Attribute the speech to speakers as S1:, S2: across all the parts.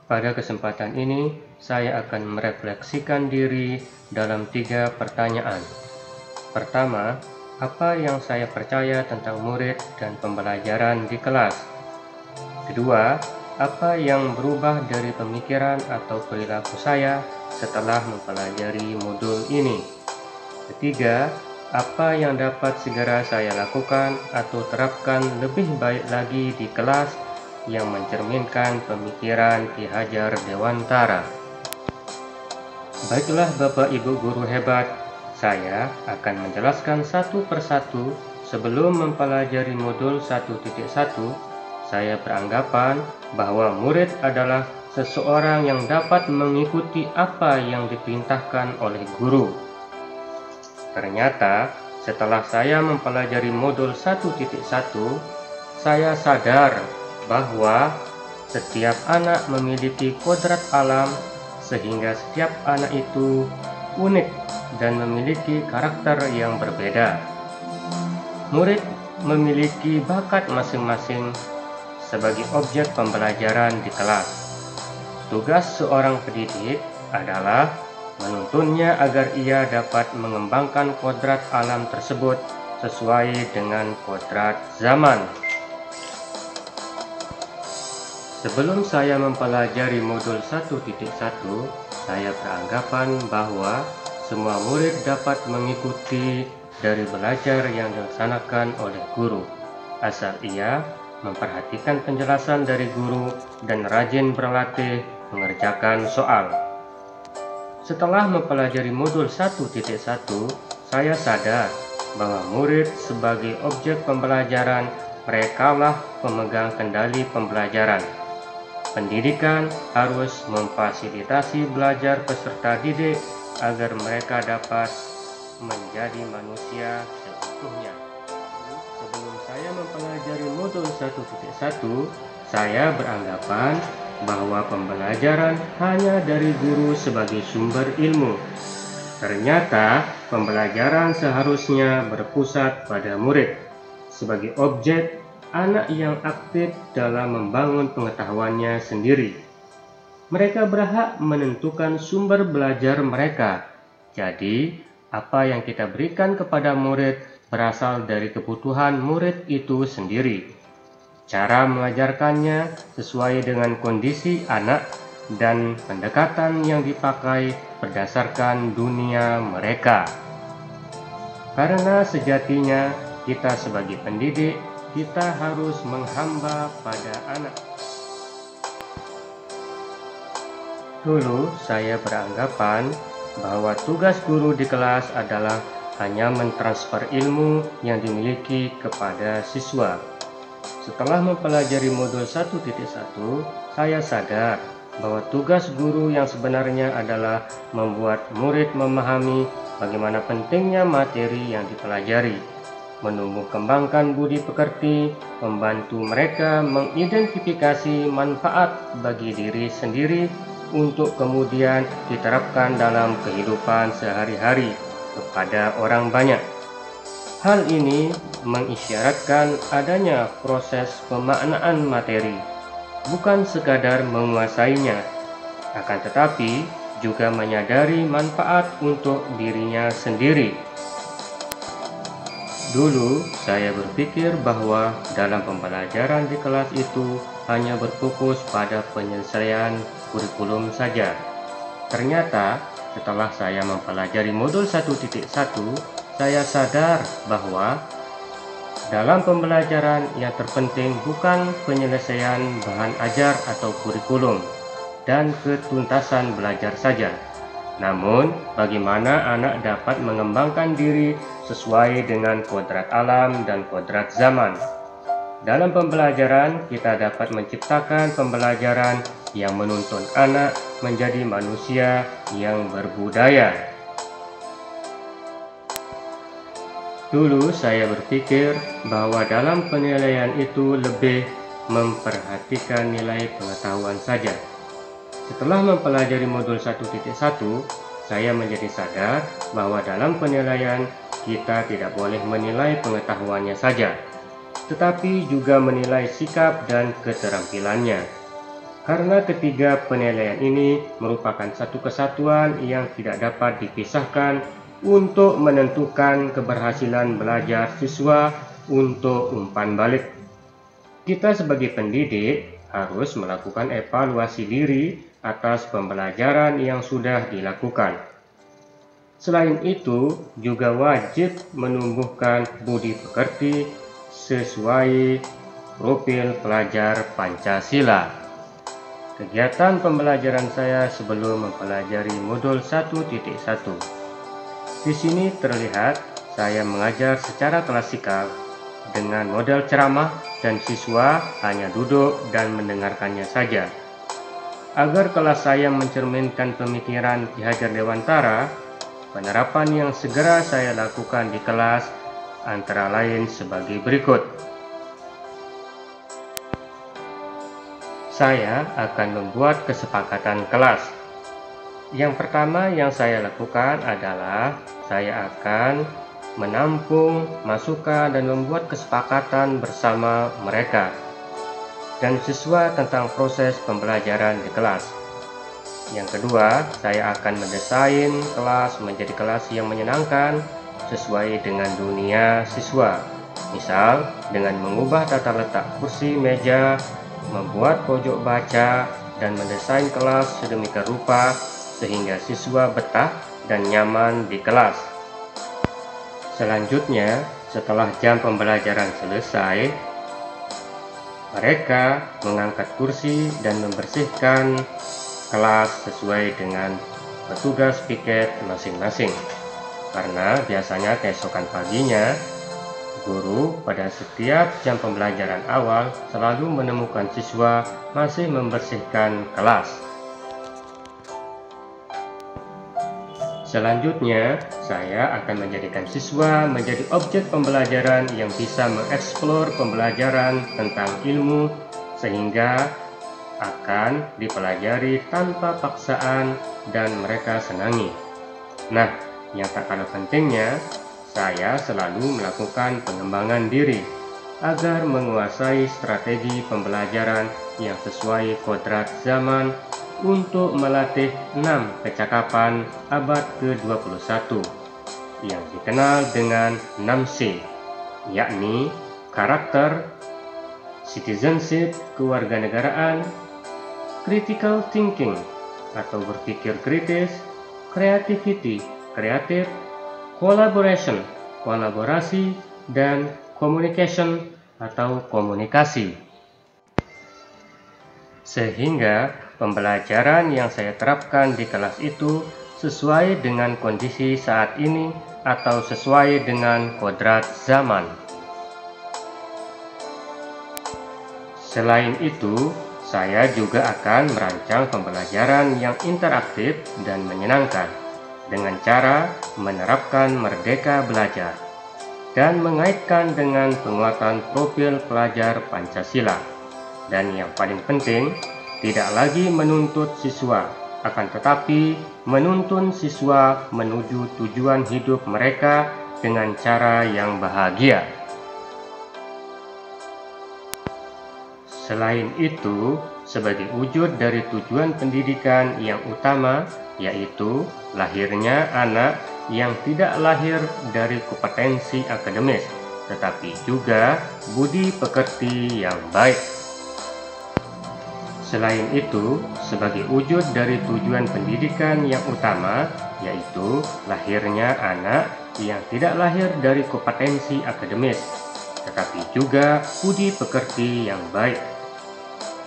S1: Pada kesempatan ini, saya akan merefleksikan diri dalam 3 pertanyaan. Pertama, apa yang saya percaya tentang murid dan pembelajaran di kelas? Kedua, apa yang berubah dari pemikiran atau perilaku saya setelah mempelajari modul ini? Ketiga, apa yang dapat segera saya lakukan atau terapkan lebih baik lagi di kelas yang mencerminkan pemikiran Ki Hajar Dewantara. Baiklah Bapak Ibu guru hebat, saya akan menjelaskan satu persatu. Sebelum mempelajari modul 1.1, saya beranggapan bahwa murid adalah seseorang yang dapat mengikuti apa yang diperintahkan oleh guru. Ternyata, setelah saya mempelajari modul 1.1, saya sadar bahwa setiap anak memiliki kodrat alam, sehingga setiap anak itu unik dan memiliki karakter yang berbeda. Murid memiliki bakat masing-masing sebagai objek pembelajaran di kelas. Tugas seorang pendidik adalah menuntunnya agar ia dapat mengembangkan kodrat alam tersebut sesuai dengan kodrat zaman. Sebelum saya mempelajari modul 1.1, saya beranggapan bahwa semua murid dapat mengikuti dari belajar yang dilaksanakan oleh guru, asal ia memperhatikan penjelasan dari guru dan rajin berlatih mengerjakan soal. Setelah mempelajari modul 1.1, saya sadar bahwa murid sebagai objek pembelajaran, merekalah pemegang kendali pembelajaran. Pendidikan harus memfasilitasi belajar peserta didik agar mereka dapat menjadi manusia seutuhnya. Sebelum saya mempelajari modul 1.1, saya beranggapan bahwa pembelajaran hanya dari guru sebagai sumber ilmu. Ternyata pembelajaran seharusnya berpusat pada murid sebagai objek, anak yang aktif dalam membangun pengetahuannya sendiri. Mereka berhak menentukan sumber belajar mereka. Jadi, apa yang kita berikan kepada murid berasal dari kebutuhan murid itu sendiri. Cara mengajarkannya sesuai dengan kondisi anak dan pendekatan yang dipakai berdasarkan dunia mereka. Karena sejatinya kita sebagai pendidik, kita harus menghamba pada anak. Dulu saya beranggapan bahwa tugas guru di kelas adalah hanya mentransfer ilmu yang dimiliki kepada siswa. Setelah mempelajari modul 1.1, saya sadar bahwa tugas guru yang sebenarnya adalah membuat murid memahami bagaimana pentingnya materi yang dipelajari, menumbuh kembangkan budi pekerti, membantu mereka mengidentifikasi manfaat bagi diri sendiri untuk kemudian diterapkan dalam kehidupan sehari-hari kepada orang banyak. Hal ini mengisyaratkan adanya proses pemaknaan materi, bukan sekadar menguasainya, akan tetapi juga menyadari manfaat untuk dirinya sendiri. Dulu saya berpikir bahwa dalam pembelajaran di kelas itu hanya berfokus pada penyelesaian kurikulum saja. Ternyata setelah saya mempelajari modul 1.1, saya sadar bahwa dalam pembelajaran yang terpenting bukan penyelesaian bahan ajar atau kurikulum dan ketuntasan belajar saja, namun bagaimana anak dapat mengembangkan diri sesuai dengan kodrat alam dan kodrat zaman. Dalam pembelajaran, kita dapat menciptakan pembelajaran yang menuntun anak menjadi manusia yang berbudaya. Dulu saya berpikir bahwa dalam penilaian itu lebih memperhatikan nilai pengetahuan saja. Setelah mempelajari modul 1.1, saya menjadi sadar bahwa dalam penilaian kita tidak boleh menilai pengetahuannya saja, tetapi juga menilai sikap dan keterampilannya. Karena ketiga penilaian ini merupakan satu kesatuan yang tidak dapat dipisahkan untuk menentukan keberhasilan belajar siswa untuk umpan balik. Kita sebagai pendidik harus melakukan evaluasi diri atas pembelajaran yang sudah dilakukan. Selain itu, juga wajib menumbuhkan budi pekerti sesuai profil pelajar Pancasila. Kegiatan pembelajaran saya sebelum mempelajari modul 1.1. Di sini terlihat saya mengajar secara klasikal dengan model ceramah dan siswa hanya duduk dan mendengarkannya saja. Agar kelas saya mencerminkan pemikiran Ki Hajar Dewantara, penerapan yang segera saya lakukan di kelas antara lain sebagai berikut. Saya akan membuat kesepakatan kelas. Yang pertama yang saya lakukan adalah saya akan menampung masukan dan membuat kesepakatan bersama mereka dan siswa tentang proses pembelajaran di kelas. Yang kedua, saya akan mendesain kelas menjadi kelas yang menyenangkan sesuai dengan dunia siswa. Misal, dengan mengubah tata letak kursi, meja, membuat pojok baca, dan mendesain kelas sedemikian rupa sehingga siswa betah dan nyaman di kelas. Selanjutnya, setelah jam pembelajaran selesai, mereka mengangkat kursi dan membersihkan kelas sesuai dengan petugas piket masing-masing. Karena biasanya keesokan paginya, guru pada setiap jam pembelajaran awal selalu menemukan siswa masih membersihkan kelas. Selanjutnya, saya akan menjadikan siswa menjadi objek pembelajaran yang bisa mengeksplor pembelajaran tentang ilmu sehingga akan dipelajari tanpa paksaan dan mereka senangi. Nah, yang tak kalah pentingnya, saya selalu melakukan pengembangan diri agar menguasai strategi pembelajaran yang sesuai kodrat zaman untuk melatih 6 kecakapan abad ke-21 yang dikenal dengan 6C, yakni karakter, citizenship, kewarganegaraan, critical thinking atau berpikir kritis, creativity, kreatif, collaboration, kolaborasi, dan communication atau komunikasi. Sehingga pembelajaran yang saya terapkan di kelas itu sesuai dengan kondisi saat ini atau sesuai dengan kodrat zaman. Selain itu, saya juga akan merancang pembelajaran yang interaktif dan menyenangkan dengan cara menerapkan merdeka belajar dan mengaitkan dengan penguatan profil pelajar Pancasila. Dan yang paling penting, tidak lagi menuntut siswa, akan tetapi menuntun siswa menuju tujuan hidup mereka dengan cara yang bahagia. Selain itu, sebagai wujud dari tujuan pendidikan yang utama, yaitu lahirnya anak yang tidak lahir dari kompetensi akademis, tetapi juga budi pekerti yang baik. Selain itu, sebagai wujud dari tujuan pendidikan yang utama, yaitu lahirnya anak yang tidak lahir dari kompetensi akademis, tetapi juga budi pekerti yang baik.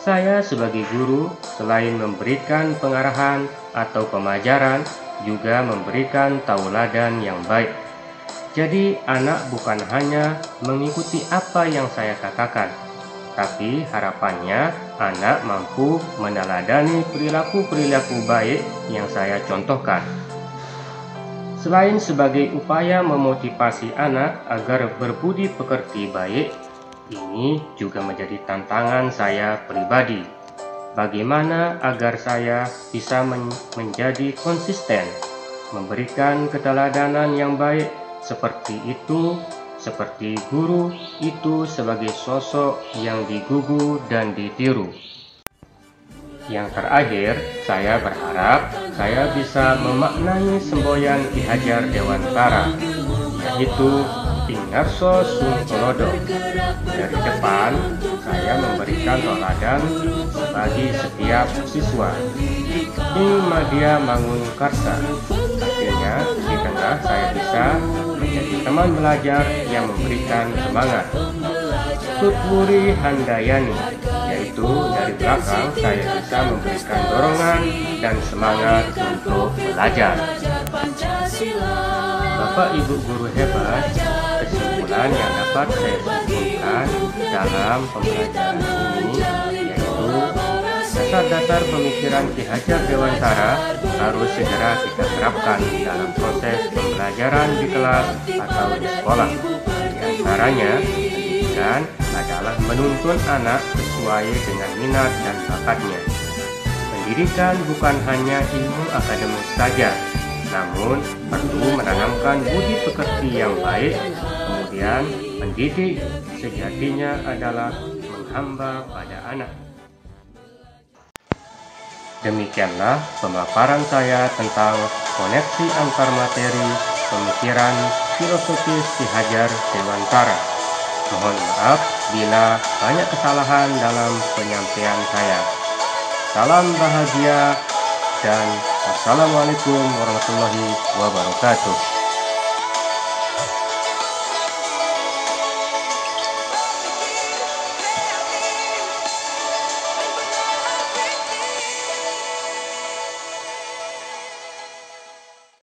S1: Saya sebagai guru, selain memberikan pengarahan atau pemajaran, juga memberikan tauladan yang baik. Jadi, anak bukan hanya mengikuti apa yang saya katakan, tapi harapannya anak mampu meneladani perilaku-perilaku baik yang saya contohkan. Selain sebagai upaya memotivasi anak agar berbudi pekerti baik, ini juga menjadi tantangan saya pribadi. Bagaimana agar saya bisa menjadi konsisten, memberikan keteladanan yang baik seperti guru itu sebagai sosok yang digugu dan ditiru. Yang terakhir, saya berharap saya bisa memaknai semboyan Ki Hajar Dewantara, yaitu Ingarso Sungkolodo. Dari depan, saya memberikan toladan bagi setiap siswa. Ing Madya Mangun Karsa, artinya di tengah saya bisa menjadi teman belajar yang memberikan semangat. Tutwuri Handayani, yaitu dari belakang saya bisa memberikan dorongan dan semangat untuk belajar. Bapak Ibu guru hebat, kesimpulan yang dapat saya simpulkan dalam pembelajaran ini yaitu dasar-dasar pemikiran Ki Hajar Dewantara harus segera kita terapkan dalam proses pembelajaran di kelas atau di sekolah. Di antaranya, pendidikan adalah menuntun anak sesuai dengan minat dan bakatnya. Pendidikan bukan hanya ilmu akademis saja, namun perlu menanamkan budi pekerti yang baik. Kemudian, mendidik sejatinya adalah menghamba pada anak. Demikianlah pemaparan saya tentang koneksi antar materi pemikiran filosofis Ki Hajar Dewantara. Mohon maaf bila banyak kesalahan dalam penyampaian saya. Salam bahagia dan wassalamualaikum warahmatullahi wabarakatuh.